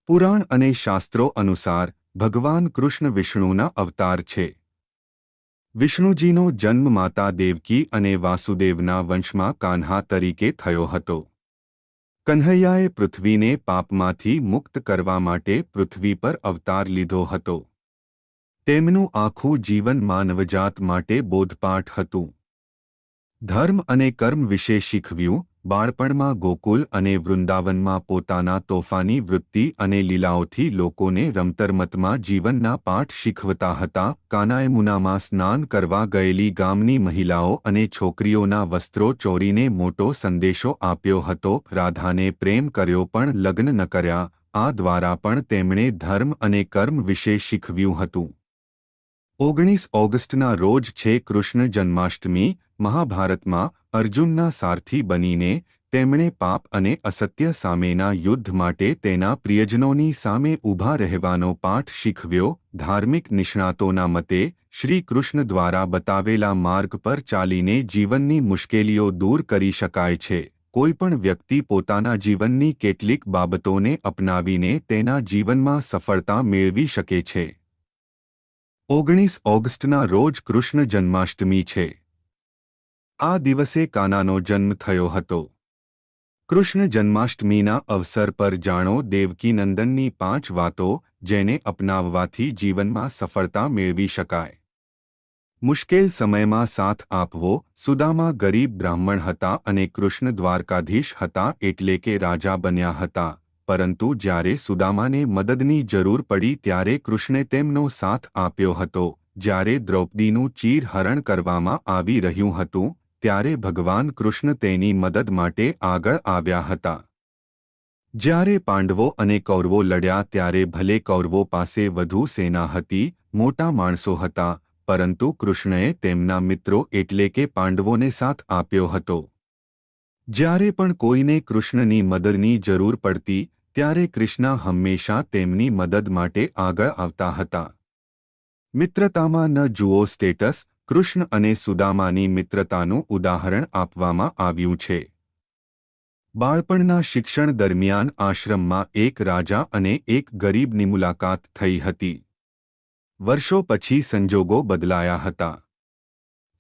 પુરાણ અને શાસ્ત્રો અનુસાર ભગવાન કૃષ્ણ વિષ્ણુના અવતાર છે. વિષ્ણુજીનો જન્મ માતા દેવકી અને વાસુદેવના વંશમાં કાન્હા તરીકે થયો હતો. કન્હૈયાએ પૃથ્વીને પાપમાંથી મુક્ત કરવા માટે પૃથ્વી પર અવતાર લીધો હતો. તેમનું આખું જીવન માનવજાત માટે બોધપાઠ હતું. ધર્મ અને કર્મ વિશે શીખવ્યું. બાળપણમાં ગોકુલ અને વૃંદાવનમાં પોતાના તોફાની વૃત્તિ અને લીલાઓથી લોકોને રમતરમતમાં જીવનના પાઠ શીખવતા હતા. કાનાયમુનામાં સ્નાન કરવા ગયેલી ગામની મહિલાઓ અને છોકરીઓના વસ્ત્રો ચોરીને મોટો સંદેશો આપ્યો હતો. રાધાને પ્રેમ કર્યો પણ લગ્ન ન કર્યા. આ દ્વારા પણ તેમણે ધર્મ અને કર્મ વિશે શીખવ્યું હતું. 19 ઓગસ્ટના રોજ છે કૃષ્ણ જન્માષ્ટમી. મહાભારતમાં અર્જુનના સારથી બનીને તેમણે પાપ અને અસત્ય સામેના યુદ્ધ માટે તેના પ્રિયજનોની સામે ઊભા રહેવાનો પાઠ શીખવ્યો. ધાર્મિક નિષ્ણાતોના મતે શ્રી કૃષ્ણ દ્વારા બતાવેલા માર્ગ પર ચાલીને જીવનની મુશ્કેલીઓ દૂર કરી શકાય છે. કોઈપણ વ્યક્તિ પોતાના જીવનની કેટલીક બાબતોને અપનાવીને તેના જીવનમાં સફળતા મેળવી શકે છે. 19 ઓગસ્ટના રોજ કૃષ્ણ જન્માષ્ટમી છે. આ દિવસે કાનાનો જન્મ થયો હતો. કૃષ્ણ જન્માષ્ટમીના અવસર પર જાણો દેવકીનંદનની 5 વાતો જેને અપનાવવાથી જીવનમાં સફળતા મેળવી શકાય. મુશ્કેલ સમયમાં સાથ આપવો. સુદામા ગરીબ બ્રાહ્મણ હતા અને કૃષ્ણ દ્વારકાધીશ હતા એટલે કે રાજા બન્યા હતા. પરંતુ જ્યારે સુદામાને મદદની જરૂર પડી ત્યારે કૃષ્ણે તેમનો સાથ આપ્યો હતો. જ્યારે દ્રૌપદીનું ચીરહરણ કરવામાં આવી રહ્યું હતું ત્યારે ભગવાન કૃષ્ણ તેની મદદ માટે આગળ આવ્યા હતા. જ્યારે પાંડવો અને કૌરવો લડ્યા ત્યારે ભલે કૌરવો પાસે વધુ સેના હતી, મોટા માણસો હતા, પરંતુ કૃષ્ણએ તેમના મિત્રો એટલે કે પાંડવોને સાથ આપ્યો હતો. જ્યારે પણ કોઈને કૃષ્ણની મદદની જરૂર પડતી ત્યારે કૃષ્ણ હંમેશા તેમની મદદ માટે આગળ આવતા હતા. મિત્રતામાં ન જુઓ સ્ટેટસ. કૃષ્ણ અને સુદામાની મિત્રતાનું ઉદાહરણ આપવામાં આવ્યું છે. બાળપણના શિક્ષણ દરમિયાન આશ્રમમાં એક રાજા અને એક ગરીબની મુલાકાત થઈ હતી. વર્ષો પછી સંજોગો બદલાયા હતા.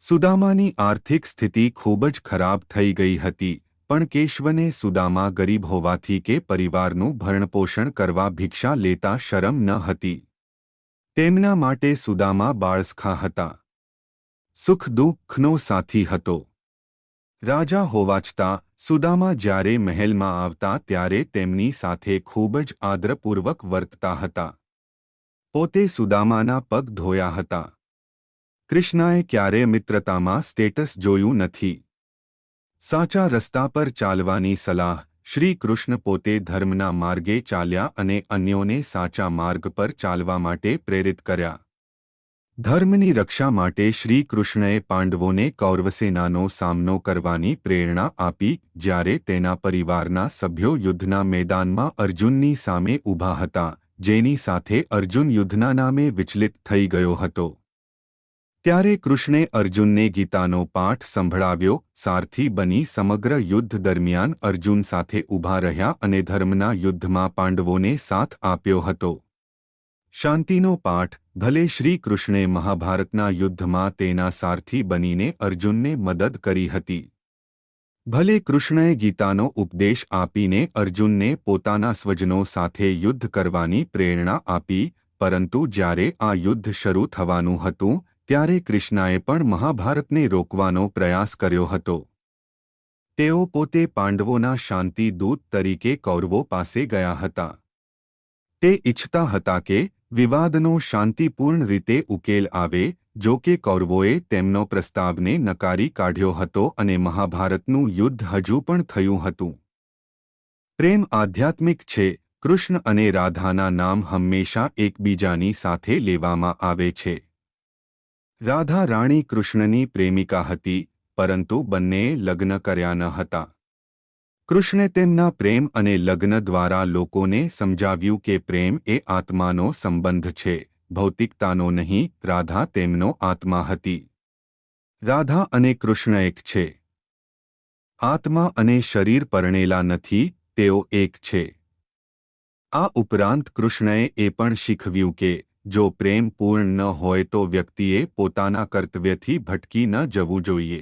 સુદામાની આર્થિક સ્થિતિ ખૂબ જ ખરાબ થઈ ગઈ હતી, પણ કેશવને સુદામા ગરીબ હોવાથી કે પરિવારનું ભરણપોષણ કરવા ભિક્ષા લેતા શરમ ન હતી. તેમના માટે સુદામા બાળસખા હતા. સુખ દુઃખનો સાથી હતો. રાજા હોવા છતાં સુદામા જ્યારે મહેલમાં આવતા ત્યારે તેમની સાથે ખૂબ જ આદરપૂર્વક વર્તતા હતા. પોતે સુદામાના પગ ધોયા હતા. કૃષ્ણએ ક્યારેય મિત્રતામાં સ્ટેટસ જોયું નથી. સાચા રસ્તા પર ચાલવાની સલાહ. શ્રી કૃષ્ણ પોતે ધર્મના માર્ગે ચાલ્યા અને અન્યોને સાચા માર્ગ પર ચાલવા માટે પ્રેરિત કર્યા. ધર્મની રક્ષા માટે શ્રી કૃષ્ણએ પાંડવોને કૌરવસેનાનો સામનો કરવાની પ્રેરણા આપી. જ્યારે તેના પરિવારના સભ્યો યુદ્ધના મેદાનમાં અર્જુનની સામે ઊભા હતા, જેની સાથે અર્જુન યુદ્ધના નામે વિચલિત થઈ ગયો હતો, ત્યારે કૃષ્ણે અર્જુનને ગીતાનો પાઠ સંભળાવ્યો. સારથી બની સમગ્ર યુદ્ધ દરમિયાન અર્જુન સાથે ઊભા રહ્યા અને ધર્મના યુદ્ધમાં પાંડવોને સાથ આપ્યો હતો. શાંતિનો પાઠ. ભલે શ્રી કૃષ્ણે મહાભારતના યુદ્ધમાં તેના સારથી બનીને અર્જુનને મદદ કરી હતી. ભલે કૃષ્ણએ ગીતાનો ઉપદેશ આપીને અર્જુનને પોતાના સ્વજનો સાથે યુદ્ધ કરવાની પ્રેરણા આપી, પરંતુ જ્યારે આ યુદ્ધ શરૂ થવાનું હતું ત્યારે કૃષ્ણએ પણ મહાભારતને રોકવાનો પ્રયાસ કર્યો હતો. તેઓ પોતે પાંડવોના શાંતિ દૂત તરીકે કૌરવો પાસે ગયા હતા. તે ઇચ્છતા હતા કે વિવાદનો શાંતિપૂર્ણ રીતે ઉકેલ આવે. જો કે કૌરવોએ તેમનો પ્રસ્તાવને નકારી કાઢ્યો હતો અને મહાભારતનું યુદ્ધ હજુ પણ થયું હતું. પ્રેમ આધ્યાત્મિક છે. કૃષ્ણ અને રાધાના નામ હંમેશા એકબીજાની સાથે લેવામાં આવે છે. રાધા રાણી કૃષ્ણની પ્રેમિકા હતી, પરંતુ બંનેએ લગ્ન કર્યા ન હતા. કૃષ્ણે તેમના પ્રેમ અને લગ્ન દ્વારા લોકોને સમજાવ્યું કે પ્રેમ એ આત્માનો સંબંધ છે, ભૌતિકતાનો નહીં. રાધા તેમનો આત્મા હતી. રાધા અને કૃષ્ણ એક છે. આત્મા અને શરીર પરણેલા નથી, તેઓ એક છે. આ ઉપરાંત કૃષ્ણએ એ પણ શીખવ્યું કે જો પ્રેમ પૂર્ણ ન હોય તો વ્યક્તિએ પોતાના કર્તવ્યથી ભટકી ન જવું જોઈએ.